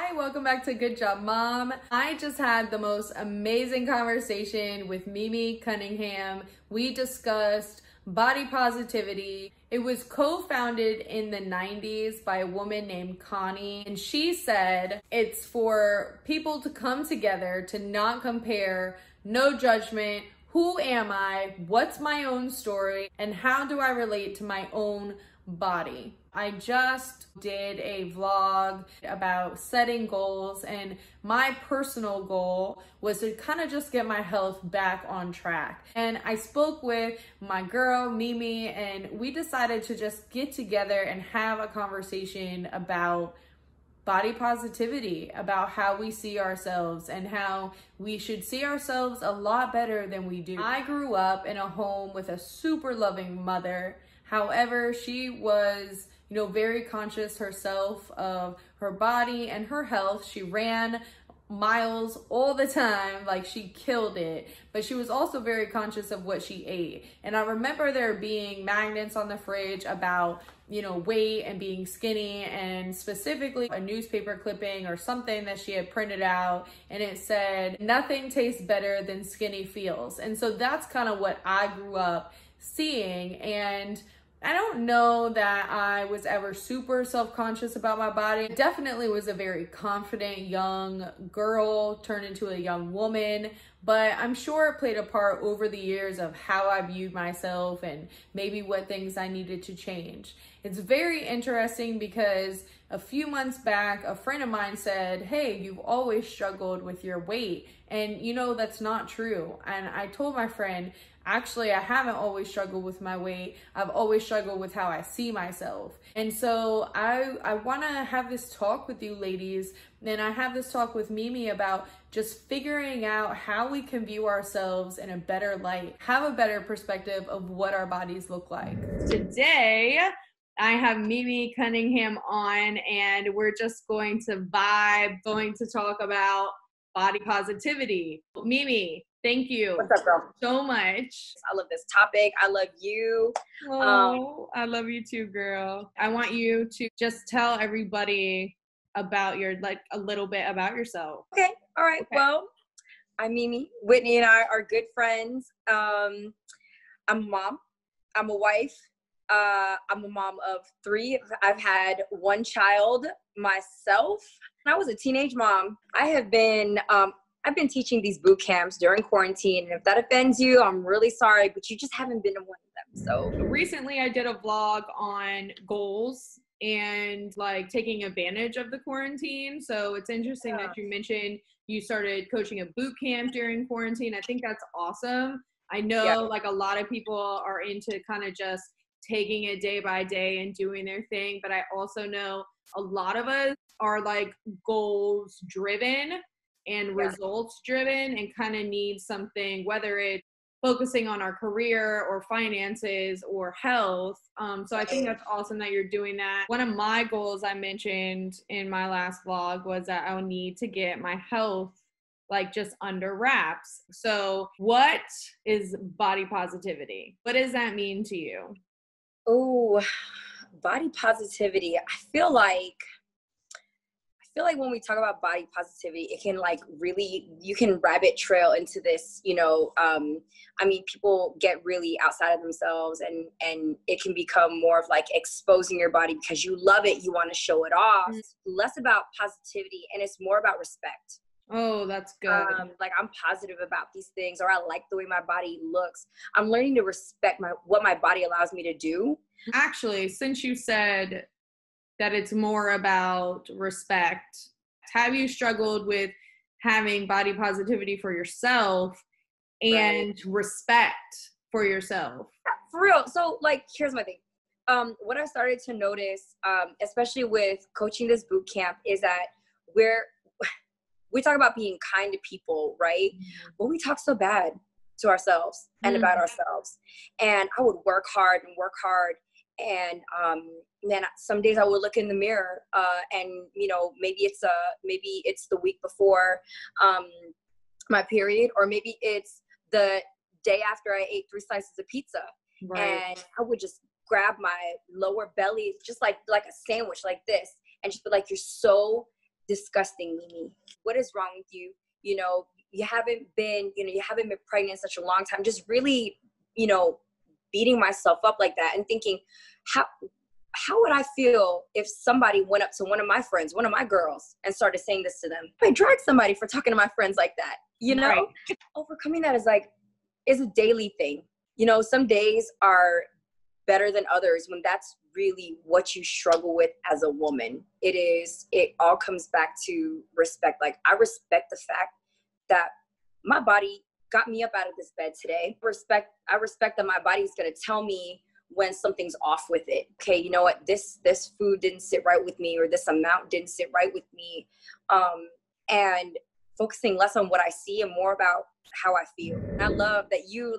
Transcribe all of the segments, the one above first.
Hi, welcome back to Good Job Mom. I just had the most amazing conversation with Mimi Cunningham. We discussed body positivity. It was co-founded in the 90s by a woman named Connie, and she said it's for people to come together to not compare, no judgment. Who am I? What's my own story? And how do I relate to my own body? I just did a vlog about setting goals, and my personal goal was to kind of just get my health back on track. And I spoke with my girl, Mimi, and we decided to just get together and have a conversation about body positivity, about how we see ourselves and how we should see ourselves a lot better than we do. I grew up in a home with a super loving mother. However, she was, very conscious herself of her body and her health. She ran miles all the time, like she killed it, but she was also very conscious of what she ate. And I remember there being magnets on the fridge about weight and being skinny, and specifically a newspaper clipping or something that she had printed out, and it said, "Nothing tastes better than skinny feels." And so that's kind of what I grew up seeing. And I don't know that I was ever super self-conscious about my body. I definitely was a very confident young girl turned into a young woman, but I'm sure it played a part over the years of how I viewed myself and maybe what things I needed to change. It's very interesting because a few months back, a friend of mine said, "Hey, you've always struggled with your weight." And that's not true. And I told my friend, actually, I haven't always struggled with my weight. I've always struggled with how I see myself. And so I want to have this talk with you ladies, and I have this talk with Mimi about just figuring out how we can view ourselves in a better light, have a better perspective of what our bodies look like. Today, I have Mimi Cunningham on, and we're just going to vibe, going to talk about body positivity. Mimi, thank you. What's up, girl? So much. I love this topic. I love you. Oh, I love you too, girl. I want you to just tell everybody about a little bit about yourself. Okay. All right. Okay. Well, I'm Mimi. Whitney and I are good friends. I'm a mom. I'm a wife. I'm a mom of 3. I've had 1 child myself. I was a teenage mom. I've been teaching these boot camps during quarantine, and if that offends you, I'm really sorry, but you just haven't been to one of them. So recently I did a vlog on goals and taking advantage of the quarantine. So it's interesting that you mentioned you started coaching a boot camp during quarantine. I think that's awesome. I know a lot of people are into kind of just taking it day by day and doing their thing, but I also know a lot of us are goals driven and results driven, and kind of need something, whether it's focusing on our career or finances or health. So I think that's awesome that you're doing that. One of my goals I mentioned in my last vlog was that I would need to get my health just under wraps. So what is body positivity? What does that mean to you? Oh, body positivity. I feel like when we talk about body positivity, it can really, you can rabbit trail into this, people get really outside of themselves, and it can become more of exposing your body because you love it. You want to show it off. It's less about positivity, and it's more about respect. Oh, that's good. I'm positive about these things, or I like the way my body looks. I'm learning to respect what my body allows me to do. Actually, since you said that it's more about respect, have you struggled with having body positivity for yourself and respect for yourself? For real. So here's my thing. What I started to notice, especially with coaching this boot camp, is that we talk about being kind to people, right? But we talk so bad to ourselves and about ourselves. And I would work hard. And then some days I would look in the mirror, and maybe it's the week before my period, or maybe it's the day after I ate 3 slices of pizza, and I would just grab my lower belly just like a sandwich like this, and just be like, "You're so disgusting, Mimi. What is wrong with you? You know, you haven't been pregnant in such a long time. Just really, beating myself up like that and thinking, how would I feel if somebody went up to one of my friends, one of my girls, and started saying this to them? I drag somebody for talking to my friends like that, Right. Overcoming that is a daily thing. Some days are better than others when that's really what you struggle with as a woman. It all comes back to respect. Like, I respect the fact that my body got me up out of this bed today. I respect that my body's going to tell me when something's off with it. Okay, you know what? This food didn't sit right with me, or this amount didn't sit right with me. And focusing less on what I see and more about how I feel. And I love that you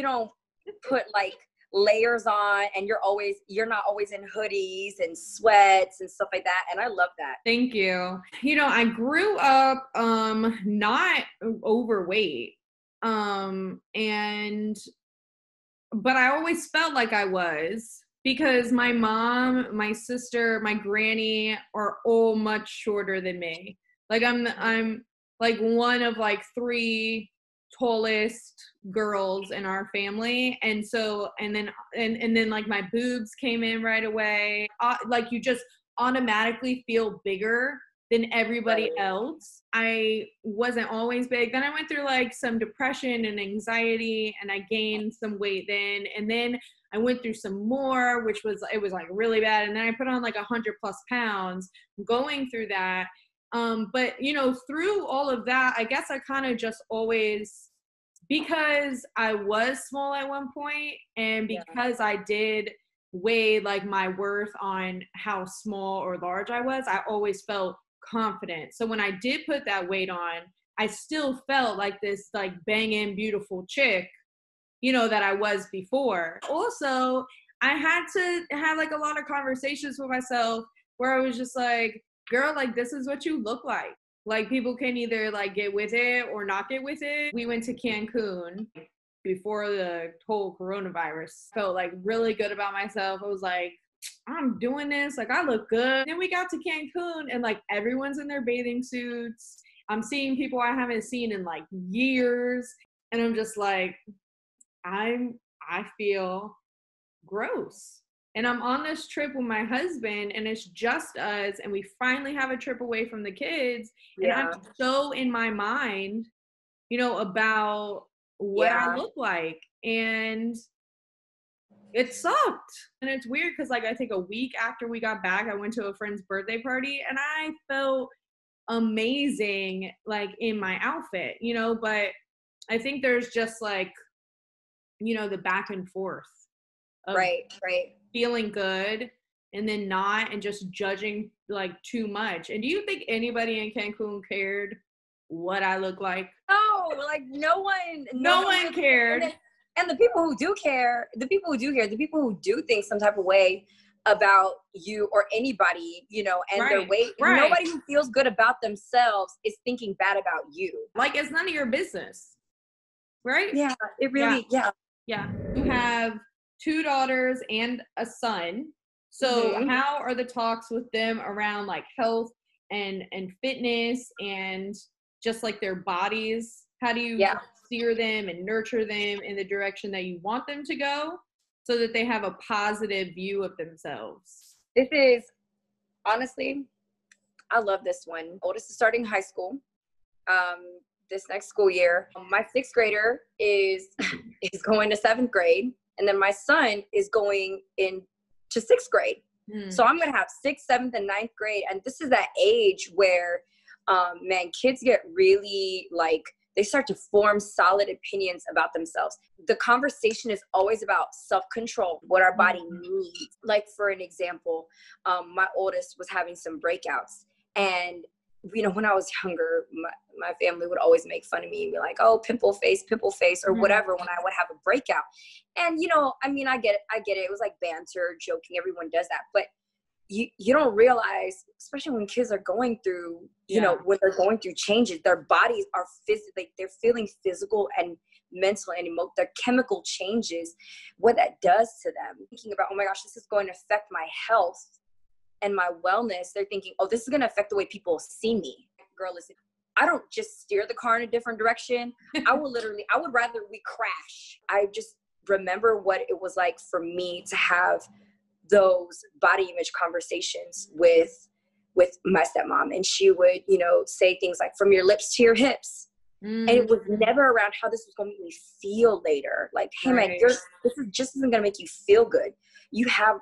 don't put like layers on, and you're not always in hoodies and sweats and stuff like that. And I love that. Thank you. I grew up not overweight. But I always felt like I was, because my mom, my sister, my granny are all much shorter than me. Like I'm like one of like 3 tallest girls in our family. And so, and then like my boobs came in right away. Like you just automatically feel bigger than everybody else. I wasn't always big. Then I went through like some depression and anxiety, and I gained some weight then. And then I went through some more, it was like really bad. And then I put on like 100+ pounds going through that. But through all of that, I guess I kind of just always, because I was small at one point, and because I did weigh like my worth on how small or large I was, I always felt confident. So when I did put that weight on, I still felt like this like banging beautiful chick, that I was before. Also, I had to have like a lot of conversations with myself where I was just like, girl, like this is what you look like. Like people can either like get with it or not get with it. We went to Cancun before the whole coronavirus. Felt like really good about myself. I was like, I'm doing this, like I look good. Then we got to Cancun, and like everyone's in their bathing suits. I'm seeing people I haven't seen in like years, and I'm just like, I feel gross. And I'm on this trip with my husband, and it's just us, and we finally have a trip away from the kids. And I'm so in my mind, about what I look like. And it sucked. And it's weird because like I think a week after we got back, I went to a friend's birthday party, and I felt amazing like in my outfit, but I think there's just like, the back and forth of right feeling good and then not, and just judging like too much. And do you think anybody in Cancun cared what I look like? No, like no one cared. And the people who do care, the people who do think some type of way about you or anybody, and their weight, nobody who feels good about themselves is thinking bad about you. Like it's none of your business, right? Yeah, it really, yeah. You have 2 daughters and a son. So how are the talks with them around like health and fitness and just like their bodies? How do you steer them and nurture them in the direction that you want them to go so that they have a positive view of themselves? This is, honestly, I love this one. Oldest is starting high school this next school year. My 6th grader is going to 7th grade, and then my son is going into 6th grade. So I'm going to have 6th, 7th, and 9th grade. And this is that age where, kids get really like, they start to form solid opinions about themselves. The conversation is always about self-control, what our body needs. Like for an example, my oldest was having some breakouts, and when I was younger, my family would always make fun of me and be like, oh, pimple face, or whatever, when I would have a breakout. And, I get it. It was like banter, joking. Everyone does that. But you don't realize, especially when kids are going through, when they're going through changes, their bodies are they're feeling physical and mental and their chemical changes, what that does to them. Thinking about, oh my gosh, this is going to affect my health. and my wellness, they're thinking, oh, this is going to affect the way people see me. Girl, listen, I don't just steer the car in a different direction. I would rather we crash. I just remember what it was like for me to have those body image conversations with my stepmom. And she would, you know, say things like, from your lips to your hips. And it was never around how this was going to make me feel later. Like, hey, man, this just isn't going to make you feel good. You have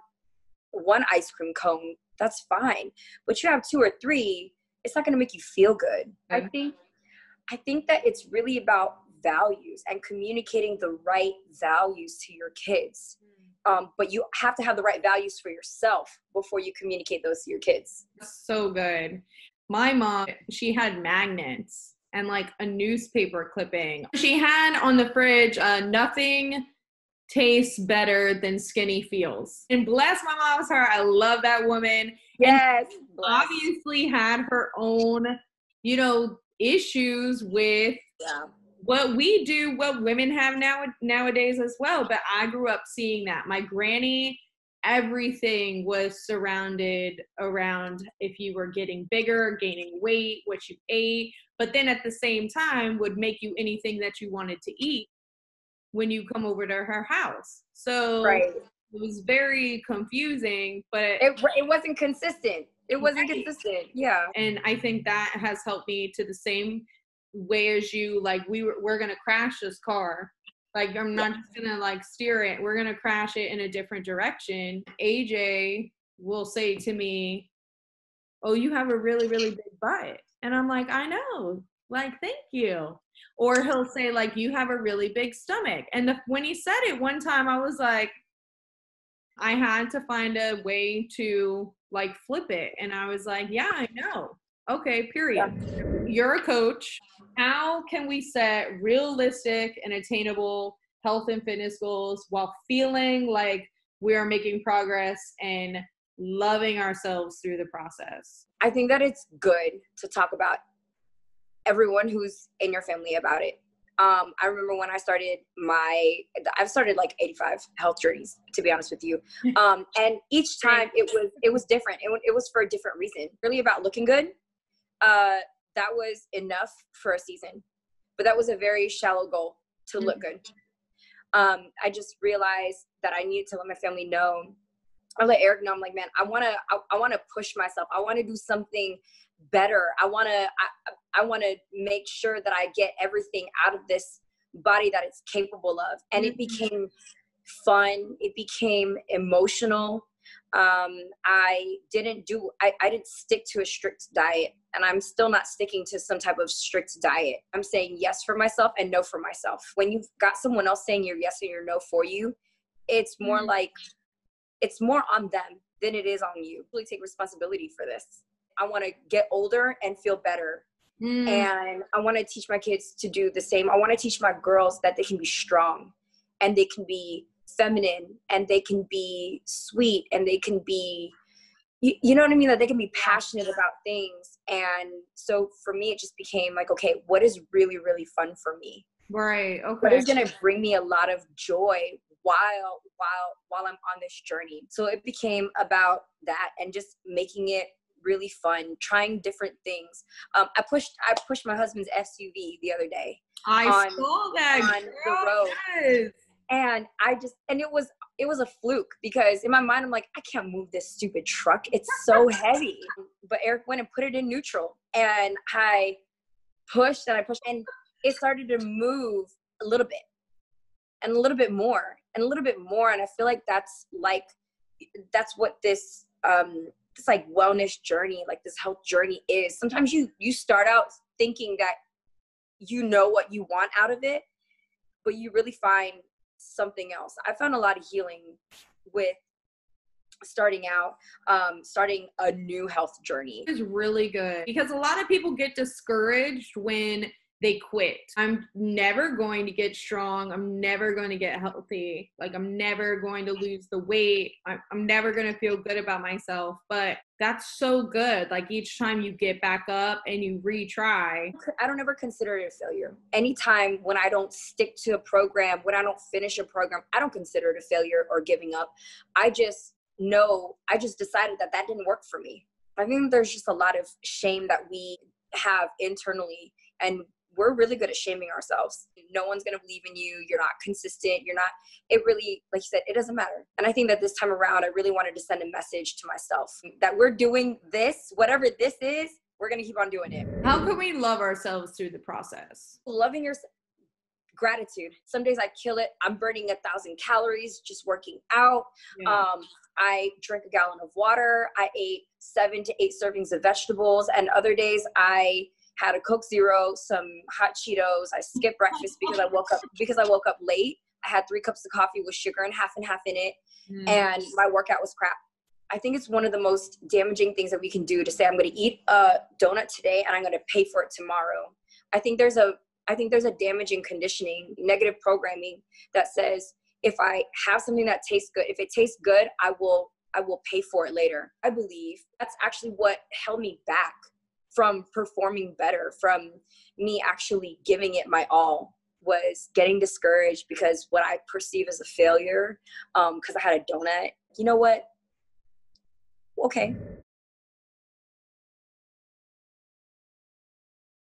one ice cream cone, that's fine. But you have 2 or 3, it's not going to make you feel good. I think that it's really about values and communicating the right values to your kids. But you have to have the right values for yourself before you communicate those to your kids. So good. My mom, she had magnets and like a newspaper clipping. She had on the fridge, nothing tastes better than skinny feels. And bless my mom's heart, I love that woman. Yes. And obviously had her own, you know, issues with what we do, what women have nowadays as well. But I grew up seeing that. My granny, everything was surrounded around if you were getting bigger, gaining weight, what you ate, but then at the same time would make you anything that you wanted to eat when you come over to her house. So it was very confusing, but it wasn't consistent. It wasn't consistent. Yeah. And I think that has helped me to the same way as you. Like, we're going to crash this car. Like, I'm not just going to like steer it. We're going to crash it in a different direction. AJ will say to me, oh, you have a really, really big butt. And I'm like, I know. Like, thank you. Or he'll say, like, you have a really big stomach. And when he said it one time, I was like, I had to find a way to, like, flip it. And I was like, yeah, I know. Okay, period. Yeah. You're a coach. How can we set realistic and attainable health and fitness goals while feeling like we are making progress and loving ourselves through the process? I think that it's good to talk about everyone who's in your family about it. I remember when I've started like 85 health journeys, to be honest with you. And each time it was different. It was for a different reason. Really about looking good. That was enough for a season, but that was a very shallow goal to look good. I just realized that I needed to let my family know. I let Eric know. I'm like, man, I want to push myself. I want to do something better. I want to make sure that I get everything out of this body that it's capable of. And it became fun. It became emotional. I didn't stick to a strict diet, and I'm still not sticking to some type of strict diet. I'm saying yes for myself and no for myself. When you've got someone else saying your yes and your no for you, it's more like, it's more on them than it is on you. Really take responsibility for this. I want to get older and feel better. And I want to teach my kids to do the same. I want to teach my girls that they can be strong and they can be feminine and they can be sweet and they can be, you know what I mean? That they can be passionate about things. And so for me, it just became like, okay, what is really, really fun for me? Right. Okay. What is going to bring me a lot of joy while I'm on this journey? So it became about that and just making it really fun, trying different things. I pushed my husband's SUV the other day. I saw that on the road. Yes. And it was a fluke because in my mind, I'm like, I can't move this stupid truck. It's so heavy. But Eric went and put it in neutral, and I pushed and it started to move a little bit and a little bit more and a little bit more. And I feel like that's what this like wellness journey, like this health journey is. Sometimes you start out thinking that you know what you want out of it, but you really find something else. I found a lot of healing with starting a new health journey. It's really good because a lot of people get discouraged when they quit. I'm never going to get strong. I'm never going to get healthy. Like, I'm never going to lose the weight. I'm never going to feel good about myself. But that's so good. Like, each time you get back up and you retry. I don't ever consider it a failure. Anytime when I don't stick to a program, when I don't finish a program, I don't consider it a failure or giving up. I just no, I just decided that that didn't work for me. I think there's just a lot of shame that we have internally, and we're really good at shaming ourselves. No one's going to believe in you. You're not consistent. You're not, it really, like you said, it doesn't matter. And I think that this time around, I really wanted to send a message to myself that we're doing this, whatever this is, we're going to keep on doing it. How can we love ourselves through the process? Loving yourself. Gratitude. Some days I kill it. I'm burning 1,000 calories just working out. Yeah. I drank a gallon of water. I ate 7 to 8 servings of vegetables. And other days I had a Coke Zero, some hot Cheetos. I skipped breakfast because I woke up late. I had 3 cups of coffee with sugar and half in it. And my workout was crap. I think it's one of the most damaging things that we can do to say, I'm going to eat a donut today and I'm going to pay for it tomorrow. I think there's a damaging conditioning, negative programming that says, if I have something that tastes good, if it tastes good, I will pay for it later. I believe that's actually what held me back from performing better, from me actually giving it my all, was getting discouraged because what I perceive as a failure, because I had a donut. You know what? Okay,